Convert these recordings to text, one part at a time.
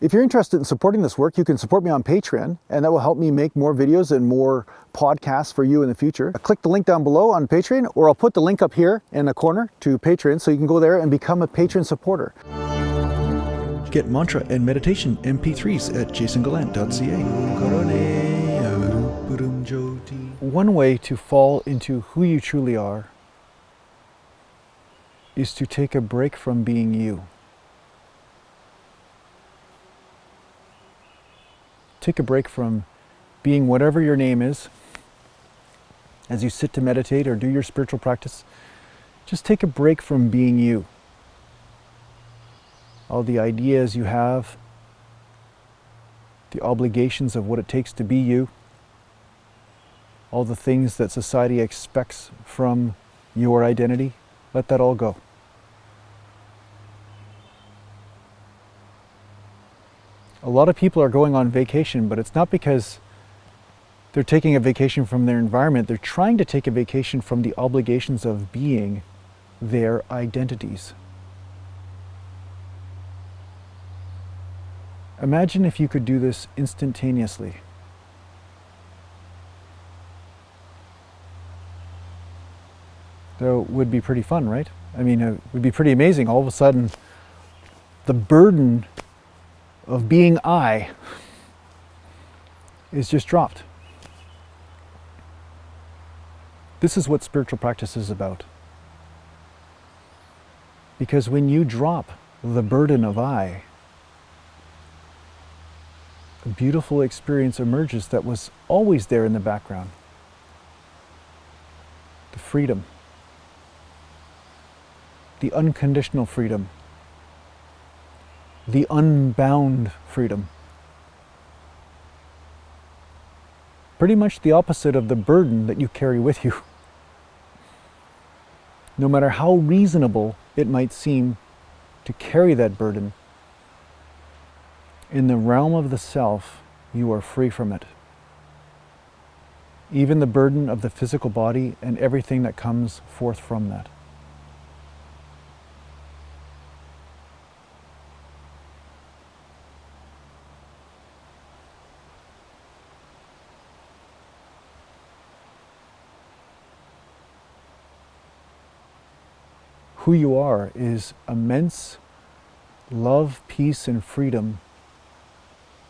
If you're interested in supporting this work, you can support me on Patreon, and that will help me make more videos and more podcasts for you in the future. Click the link down below on Patreon, or I'll put the link up here in the corner to Patreon, so you can go there and become a Patreon supporter. Get mantra and meditation MP3s at jasongallant.ca. One way to fall into who you truly are is to take a break from being you. Take a break from being whatever your name is. As you sit to meditate or do your spiritual practice, just take a break from being you. All the ideas you have, the obligations of what it takes to be you, all the things that society expects from your identity, let that all go. A lot of people are going on vacation, but it's not because they're taking a vacation from their environment. They're trying to take a vacation from the obligations of being their identities. Imagine if you could do this instantaneously. That would be pretty fun, right? I mean, it would be pretty amazing. All of a sudden, the burden of being I is just dropped. This is what spiritual practice is about. Because when you drop the burden of I, a beautiful experience emerges that was always there in the background. The freedom. The unconditional freedom. The unbound freedom. Pretty much the opposite of the burden that you carry with you. No matter how reasonable it might seem to carry that burden, in the realm of the self, you are free from it. Even the burden of the physical body and everything that comes forth from that. Who you are is immense love, peace, and freedom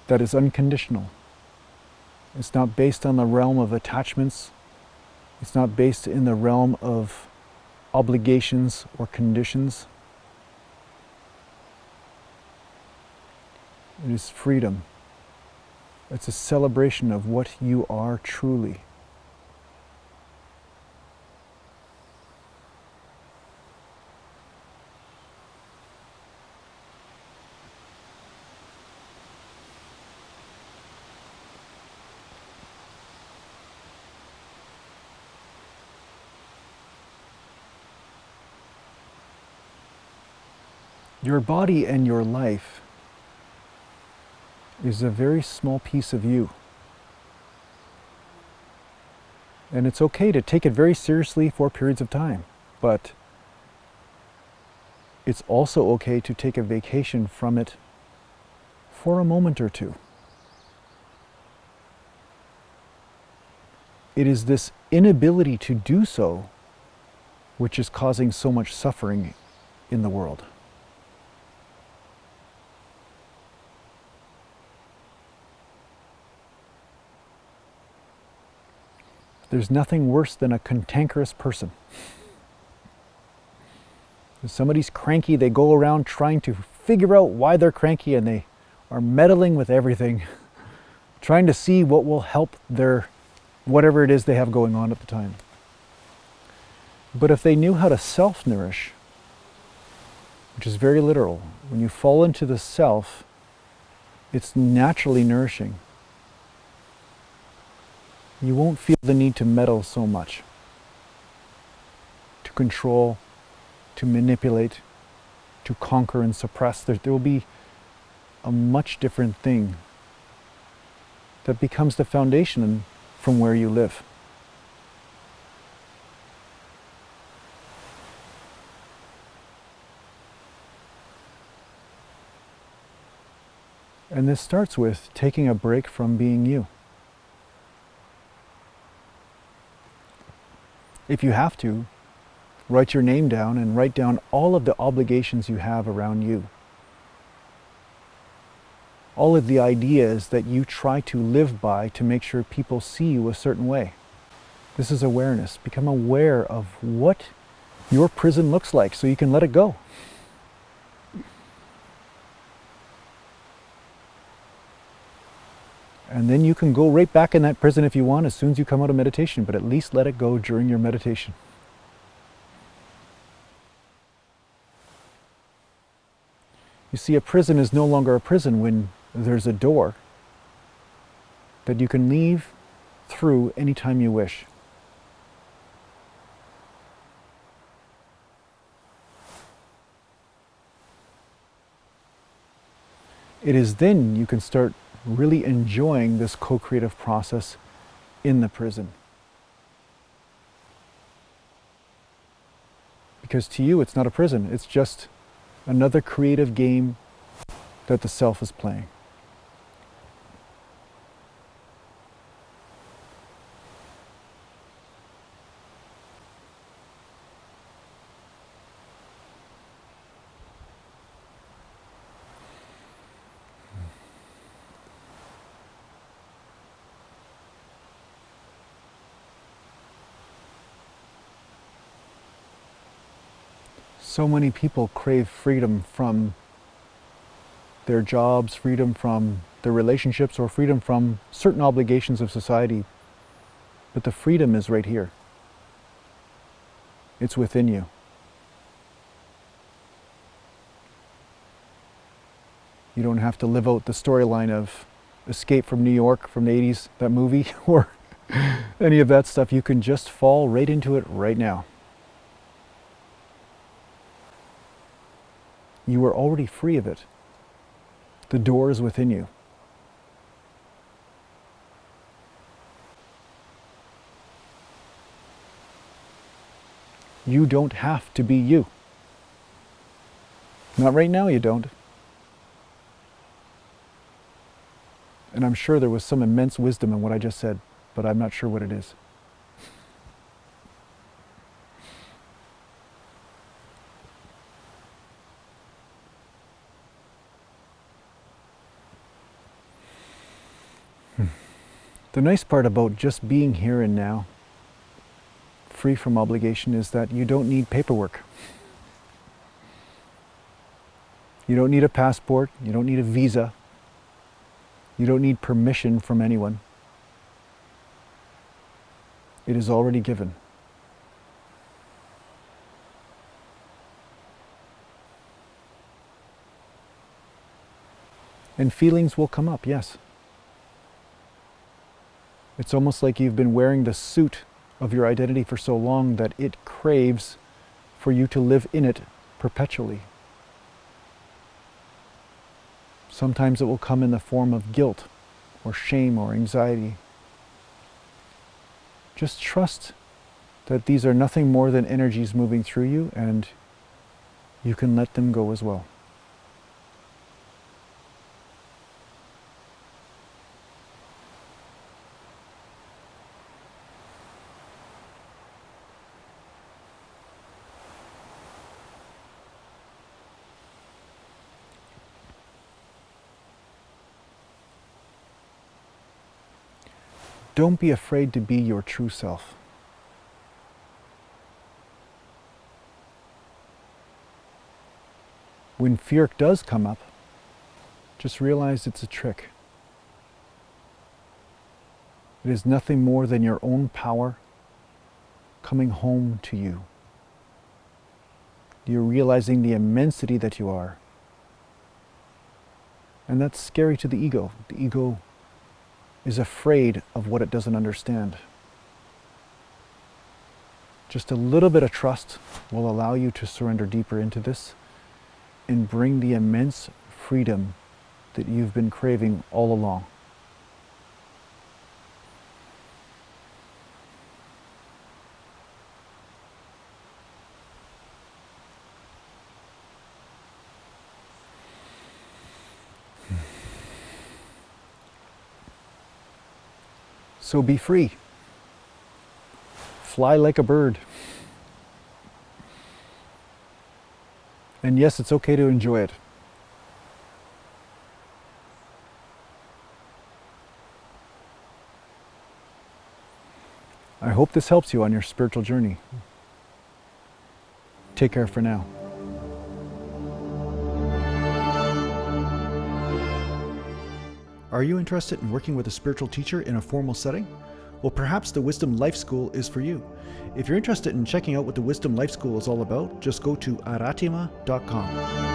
that is unconditional. It's not based on the realm of attachments. It's not based in the realm of obligations or conditions. It is freedom. It's a celebration of what you are truly. Your body and your life is a very small piece of you. And it's okay to take it very seriously for periods of time, but it's also okay to take a vacation from it for a moment or two. It is this inability to do so which is causing so much suffering in the world. There's nothing worse than a cantankerous person. If somebody's cranky, they go around trying to figure out why they're cranky, and they are meddling with everything, trying to see what will help their whatever it is they have going on at the time. But if they knew how to self-nourish, which is very literal, when you fall into the self, it's naturally nourishing. You won't feel the need to meddle so much, to control, to manipulate, to conquer and suppress. There will be a much different thing that becomes the foundation from where you live. And this starts with taking a break from being you. If you have to, write your name down and write down all of the obligations you have around you. All of the ideas that you try to live by to make sure people see you a certain way. This is awareness. Become aware of what your prison looks like so you can let it go. And then you can go right back in that prison if you want as soon as you come out of meditation, but at least let it go during your meditation. You see, a prison is no longer a prison when there's a door that you can leave through anytime you wish. It is then you can start really enjoying this co-creative process in the prison. Because to you, it's not a prison, it's just another creative game that the self is playing. So many people crave freedom from their jobs, freedom from their relationships, or freedom from certain obligations of society. But the freedom is right here. It's within you. You don't have to live out the storyline of Escape from New York from the 80s, that movie, or any of that stuff. You can just fall right into it right now. You are already free of it. The door is within you. You don't have to be you. Not right now, you don't. And I'm sure there was some immense wisdom in what I just said, but I'm not sure what it is. The nice part about just being here and now, free from obligation, is that you don't need paperwork. You don't need a passport, you don't need a visa, you don't need permission from anyone. It is already given. And feelings will come up, yes. It's almost like you've been wearing the suit of your identity for so long that it craves for you to live in it perpetually. Sometimes it will come in the form of guilt or shame or anxiety. Just trust that these are nothing more than energies moving through you, and you can let them go as well. Don't be afraid to be your true self. When fear does come up, just realize it's a trick. It is nothing more than your own power coming home to you. You're realizing the immensity that you are. And that's scary to the ego. The ego is afraid of what it doesn't understand. Just a little bit of trust will allow you to surrender deeper into this and bring the immense freedom that you've been craving all along. So be free. Fly like a bird. And yes, it's okay to enjoy it. I hope this helps you on your spiritual journey. Take care for now. Are you interested in working with a spiritual teacher in a formal setting? Well, perhaps the Wisdom Life School is for you. If you're interested in checking out what the Wisdom Life School is all about, just go to aratima.com.